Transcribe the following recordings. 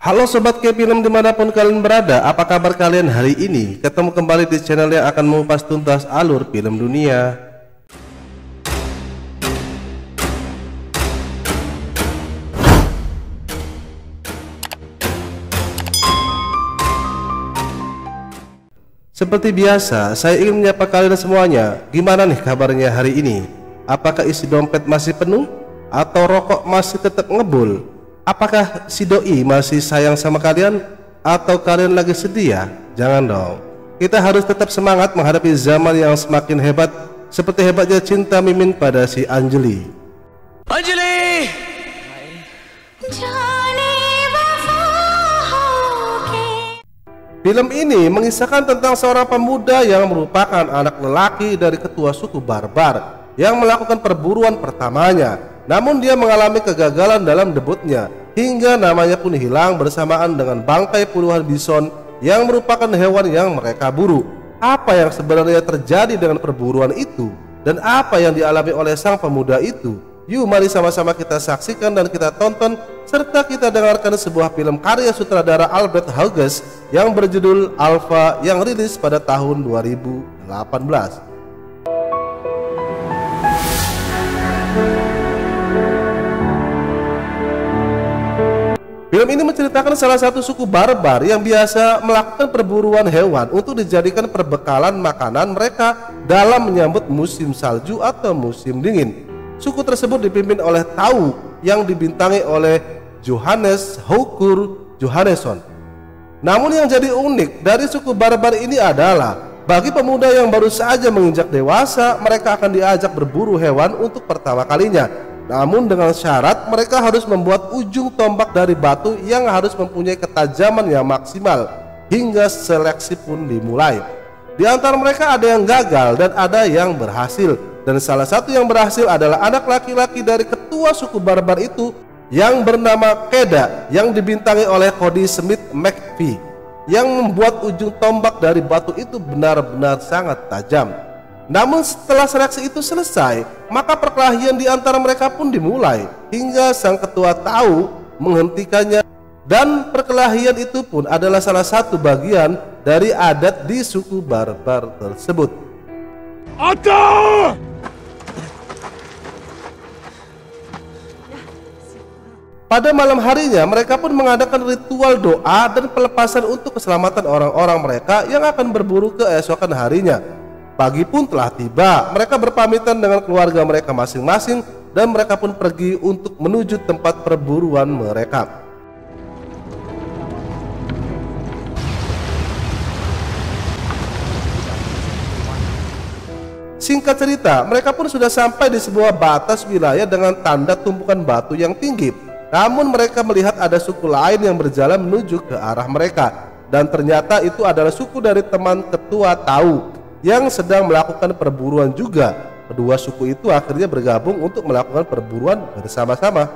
Halo Sobat K-Film dimanapun kalian berada, apa kabar kalian hari ini? Ketemu kembali di channel yang akan mengupas tuntas alur film dunia. Seperti biasa, saya ingin menyapa kalian semuanya. Gimana nih kabarnya hari ini? Apakah isi dompet masih penuh? Atau rokok masih tetap ngebul? Apakah si doi masih sayang sama kalian? Atau kalian lagi sedih ya? Jangan dong. Kita harus tetap semangat menghadapi zaman yang semakin hebat, seperti hebatnya cinta Mimin pada si Anjali. Anjali! Film ini mengisahkan tentang seorang pemuda yang merupakan anak lelaki dari ketua suku barbar yang melakukan perburuan pertamanya. Namun dia mengalami kegagalan dalam debutnya, hingga namanya pun hilang bersamaan dengan bangkai puluhan bison yang merupakan hewan yang mereka buru. Apa yang sebenarnya terjadi dengan perburuan itu, dan apa yang dialami oleh sang pemuda itu? Yuk mari sama-sama kita saksikan dan kita tonton, serta kita dengarkan sebuah film karya sutradara Albert Hughes yang berjudul Alpha yang rilis pada tahun 2018. Film ini menceritakan salah satu suku barbar yang biasa melakukan perburuan hewan untuk dijadikan perbekalan makanan mereka dalam menyambut musim salju atau musim dingin. Suku tersebut dipimpin oleh Tau yang dibintangi oleh Johannes Haukur Johannesson. Namun yang jadi unik dari suku barbar ini adalah bagi pemuda yang baru saja menginjak dewasa, mereka akan diajak berburu hewan untuk pertama kalinya. Namun dengan syarat mereka harus membuat ujung tombak dari batu yang harus mempunyai ketajaman yang maksimal, hingga seleksi pun dimulai. Di antara mereka ada yang gagal dan ada yang berhasil, dan salah satu yang berhasil adalah anak laki-laki dari ketua suku barbar itu yang bernama Keda, yang dibintangi oleh Cody Smith McPhee, yang membuat ujung tombak dari batu itu benar-benar sangat tajam. Namun setelah seleksi itu selesai, maka perkelahian di antara mereka pun dimulai, hingga sang ketua Tahu menghentikannya, dan perkelahian itu pun adalah salah satu bagian dari adat di suku barbar tersebut. Pada malam harinya mereka pun mengadakan ritual doa dan pelepasan untuk keselamatan orang-orang mereka yang akan berburu keesokan harinya. Pagi pun telah tiba, mereka berpamitan dengan keluarga mereka masing-masing dan mereka pun pergi untuk menuju tempat perburuan mereka. Singkat cerita, mereka pun sudah sampai di sebuah batas wilayah dengan tanda tumpukan batu yang tinggi. Namun mereka melihat ada suku lain yang berjalan menuju ke arah mereka, dan ternyata itu adalah suku dari teman ketua Tahu yang sedang melakukan perburuan juga. Kedua suku itu akhirnya bergabung untuk melakukan perburuan bersama-sama.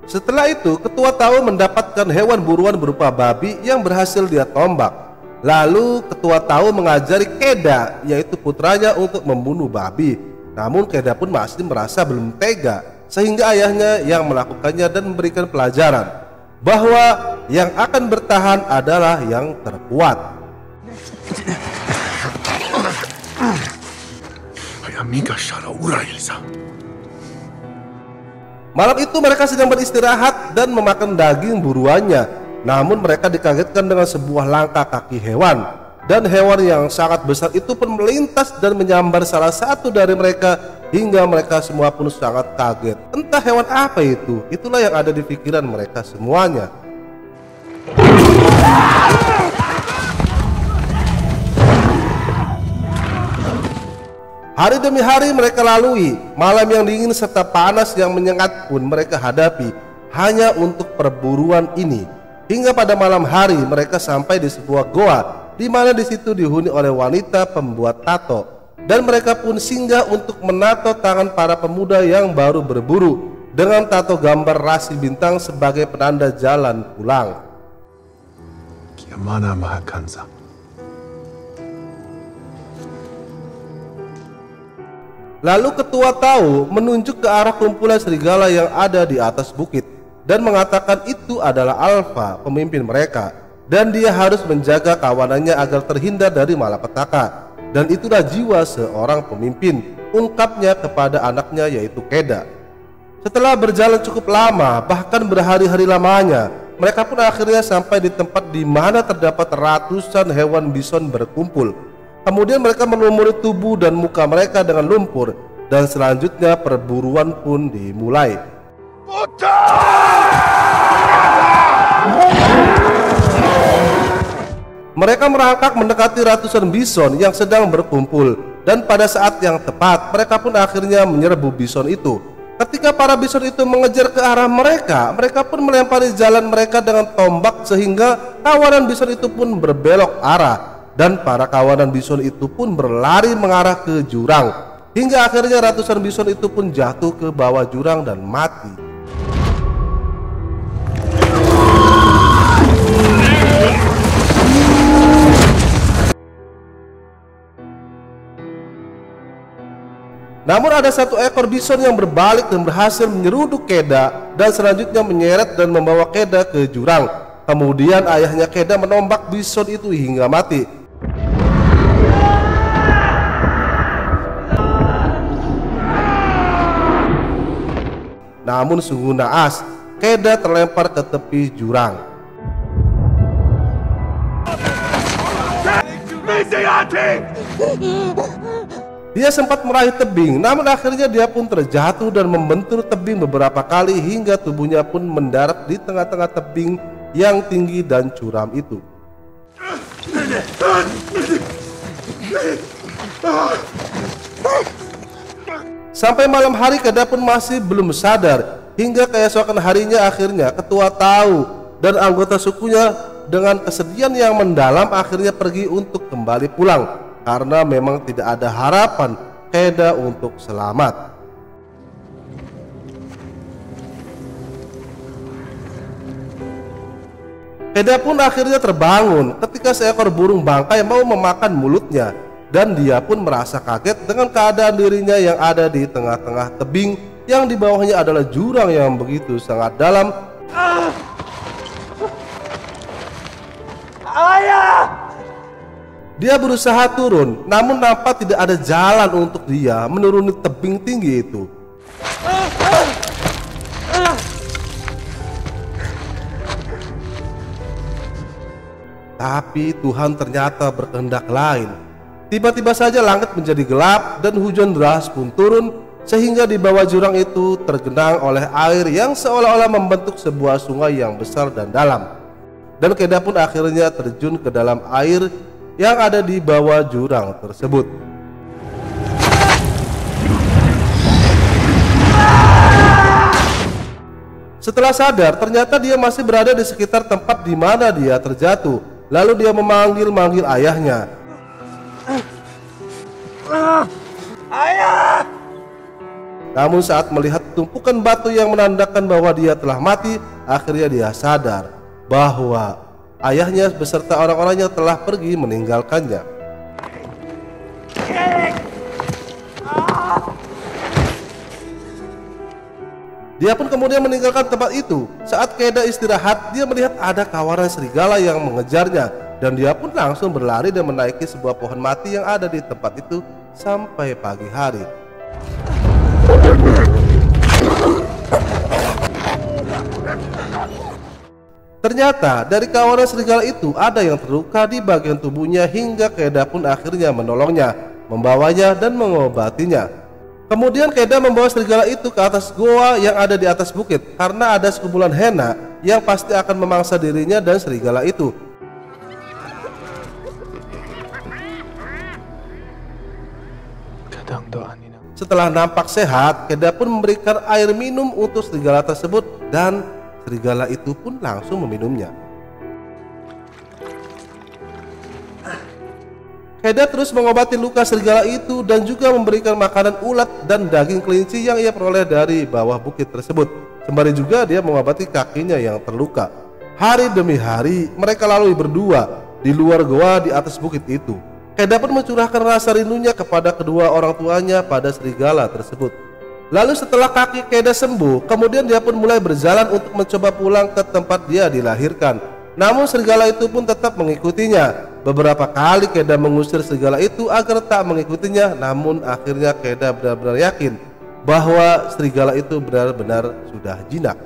Setelah itu, ketua Tahu mendapatkan hewan buruan berupa babi yang berhasil dia tombak. Lalu ketua Tahu mengajari Keda, yaitu putranya, untuk membunuh babi. Namun Keda pun masih merasa belum tega, sehingga ayahnya yang melakukannya dan memberikan pelajaran bahwa yang akan bertahan adalah yang terkuat. Malam itu mereka sedang beristirahat dan memakan daging buruannya. Namun mereka dikagetkan dengan sebuah langkah kaki hewan, dan hewan yang sangat besar itu pun melintas dan menyambar salah satu dari mereka, hingga mereka semua pun sangat kaget. Entah hewan apa itu, itulah yang ada di pikiran mereka semuanya. Hari demi hari mereka lalui, malam yang dingin serta panas yang menyengat pun mereka hadapi hanya untuk perburuan ini. Hingga pada malam hari mereka sampai di sebuah goa, di mana di situ dihuni oleh wanita pembuat tato, dan mereka pun singgah untuk menato tangan para pemuda yang baru berburu dengan tato gambar rasi bintang sebagai penanda jalan pulang. Kiamana Mahakansa. Lalu ketua Tau menunjuk ke arah kumpulan serigala yang ada di atas bukit dan mengatakan itu adalah Alpha, pemimpin mereka, dan dia harus menjaga kawanannya agar terhindar dari malapetaka. Dan itulah jiwa seorang pemimpin, ungkapnya kepada anaknya yaitu Keda. Setelah berjalan cukup lama, bahkan berhari-hari lamanya, mereka pun akhirnya sampai di tempat di mana terdapat ratusan hewan bison berkumpul. Kemudian mereka melumuri tubuh dan muka mereka dengan lumpur, dan selanjutnya perburuan pun dimulai. Mereka merangkak mendekati ratusan bison yang sedang berkumpul, dan pada saat yang tepat mereka pun akhirnya menyerbu bison itu. Ketika para bison itu mengejar ke arah mereka, mereka pun melempari jalan mereka dengan tombak sehingga kawanan bison itu pun berbelok arah. Dan para kawanan bison itu pun berlari mengarah ke jurang, hingga akhirnya ratusan bison itu pun jatuh ke bawah jurang dan mati. Namun ada satu ekor bison yang berbalik dan berhasil menyeruduk Keda dan selanjutnya menyeret dan membawa Keda ke jurang. Kemudian ayahnya Keda menombak bison itu hingga mati. Namun sungguh naas, Keda terlempar ke tepi jurang. Dia sempat meraih tebing, namun akhirnya dia pun terjatuh dan membentur tebing beberapa kali hingga tubuhnya pun mendarat di tengah-tengah tebing yang tinggi dan curam itu. Sampai malam hari Keda pun masih belum sadar, hingga keesokan harinya akhirnya ketua Tau dan anggota sukunya dengan kesedihan yang mendalam akhirnya pergi untuk kembali pulang karena memang tidak ada harapan Keda untuk selamat. Keda pun akhirnya terbangun ketika seekor burung bangkai mau memakan mulutnya. Dan dia pun merasa kaget dengan keadaan dirinya yang ada di tengah-tengah tebing yang di bawahnya adalah jurang yang begitu sangat dalam. Ayah! Dia berusaha turun, namun nampak tidak ada jalan untuk dia menuruni tebing tinggi itu. Tapi Tuhan ternyata berkehendak lain. Tiba-tiba saja langit menjadi gelap dan hujan deras pun turun sehingga di bawah jurang itu tergenang oleh air yang seolah-olah membentuk sebuah sungai yang besar dan dalam. Dan Keda pun akhirnya terjun ke dalam air yang ada di bawah jurang tersebut. Setelah sadar, ternyata dia masih berada di sekitar tempat di mana dia terjatuh. Lalu dia memanggil-manggil ayahnya. Ayah! Namun saat melihat tumpukan batu yang menandakan bahwa dia telah mati, akhirnya dia sadar bahwa ayahnya beserta orang-orangnya telah pergi meninggalkannya. Dia pun kemudian meninggalkan tempat itu. Saat Keda istirahat, dia melihat ada kawanan serigala yang mengejarnya, dan dia pun langsung berlari dan menaiki sebuah pohon mati yang ada di tempat itu sampai pagi hari. Ternyata dari kawanan serigala itu ada yang terluka di bagian tubuhnya hingga Keda pun akhirnya menolongnya, membawanya dan mengobatinya. Kemudian Keda membawa serigala itu ke atas goa yang ada di atas bukit karena ada sekumpulan hena yang pasti akan memangsa dirinya dan serigala itu. Setelah nampak sehat, Keda pun memberikan air minum untuk serigala tersebut dan serigala itu pun langsung meminumnya. Keda terus mengobati luka serigala itu dan juga memberikan makanan ulat dan daging kelinci yang ia peroleh dari bawah bukit tersebut. Sembari juga dia mengobati kakinya yang terluka. Hari demi hari mereka lalui berdua di luar goa di atas bukit itu. Keda pun mencurahkan rasa rindunya kepada kedua orang tuanya pada serigala tersebut. Lalu setelah kaki Keda sembuh, kemudian dia pun mulai berjalan untuk mencoba pulang ke tempat dia dilahirkan. Namun serigala itu pun tetap mengikutinya. Beberapa kali Keda mengusir serigala itu agar tak mengikutinya, namun akhirnya Keda benar-benar yakin bahwa serigala itu benar-benar sudah jinak.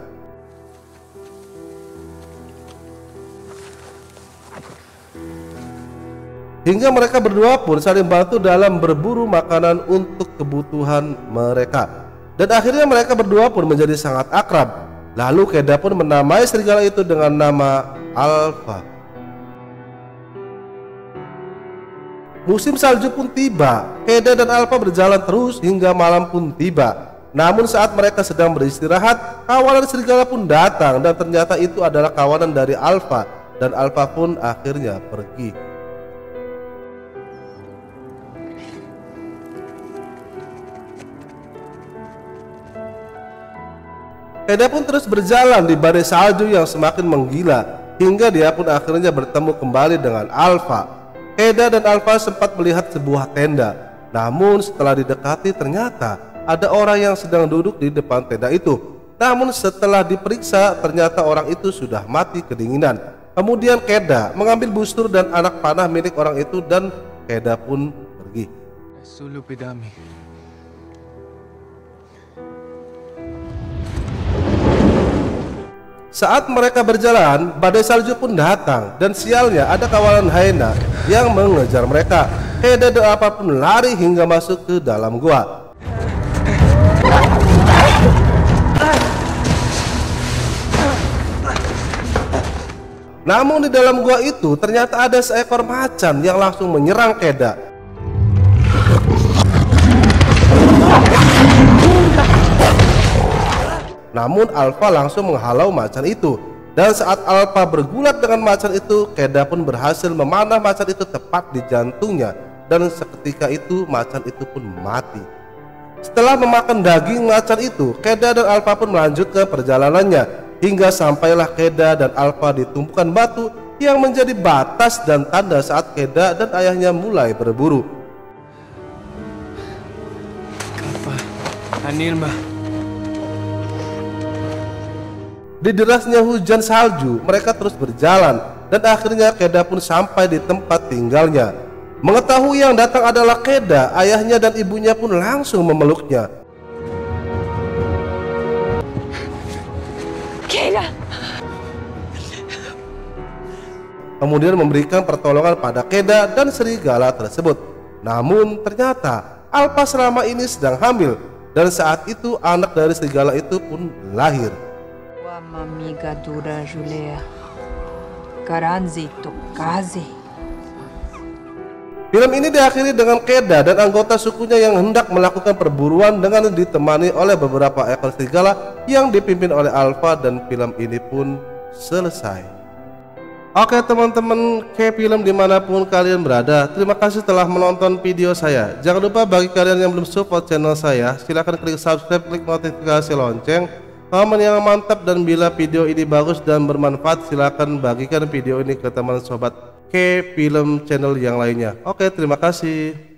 Hingga mereka berdua pun saling bantu dalam berburu makanan untuk kebutuhan mereka. Dan akhirnya mereka berdua pun menjadi sangat akrab. Lalu Keda pun menamai serigala itu dengan nama Alpha. Musim salju pun tiba. Keda dan Alpha berjalan terus hingga malam pun tiba. Namun saat mereka sedang beristirahat, kawanan serigala pun datang dan ternyata itu adalah kawanan dari Alpha. Dan Alpha pun akhirnya pergi. Keda pun terus berjalan di badai salju yang semakin menggila hingga dia pun akhirnya bertemu kembali dengan Alpha. Keda dan Alpha sempat melihat sebuah tenda. Namun setelah didekati ternyata ada orang yang sedang duduk di depan tenda itu. Namun setelah diperiksa ternyata orang itu sudah mati kedinginan. Kemudian Keda mengambil busur dan anak panah milik orang itu dan Keda pun pergi. Sulu pedami. Saat mereka berjalan, badai salju pun datang dan sialnya ada kawanan hyena yang mengejar mereka. Keda dan Alpha pun lari hingga masuk ke dalam gua. Namun di dalam gua itu ternyata ada seekor macan yang langsung menyerang Keda. Namun Alpha langsung menghalau macan itu. Dan saat Alpha bergulat dengan macan itu, Keda pun berhasil memanah macan itu tepat di jantungnya. Dan seketika itu macan itu pun mati. Setelah memakan daging macan itu, Keda dan Alpha pun melanjut ke perjalanannya. Hingga sampailah Keda dan Alpha di tumpukan batu yang menjadi batas dan tanda saat Keda dan ayahnya mulai berburu. Kapa, Anirma. Di derasnya hujan salju, mereka terus berjalan dan akhirnya Keda pun sampai di tempat tinggalnya. Mengetahui yang datang adalah Keda, ayahnya dan ibunya pun langsung memeluknya. Keda. Kemudian memberikan pertolongan pada Keda dan serigala tersebut. Namun ternyata Alpha selama ini sedang hamil dan saat itu anak dari serigala itu pun lahir. Mamiga dura julea. Karanzi to kaze. Film ini diakhiri dengan Keda dan anggota sukunya yang hendak melakukan perburuan dengan ditemani oleh beberapa ekor serigala yang dipimpin oleh Alpha dan film ini pun selesai. Oke teman-teman, K-Film dimanapun kalian berada, terima kasih telah menonton video saya. Jangan lupa bagi kalian yang belum support channel saya, silahkan klik subscribe, klik notifikasi lonceng, komen yang mantap, dan bila video ini bagus dan bermanfaat silahkan bagikan video ini ke teman sobat K-Film channel yang lainnya. Oke, terima kasih.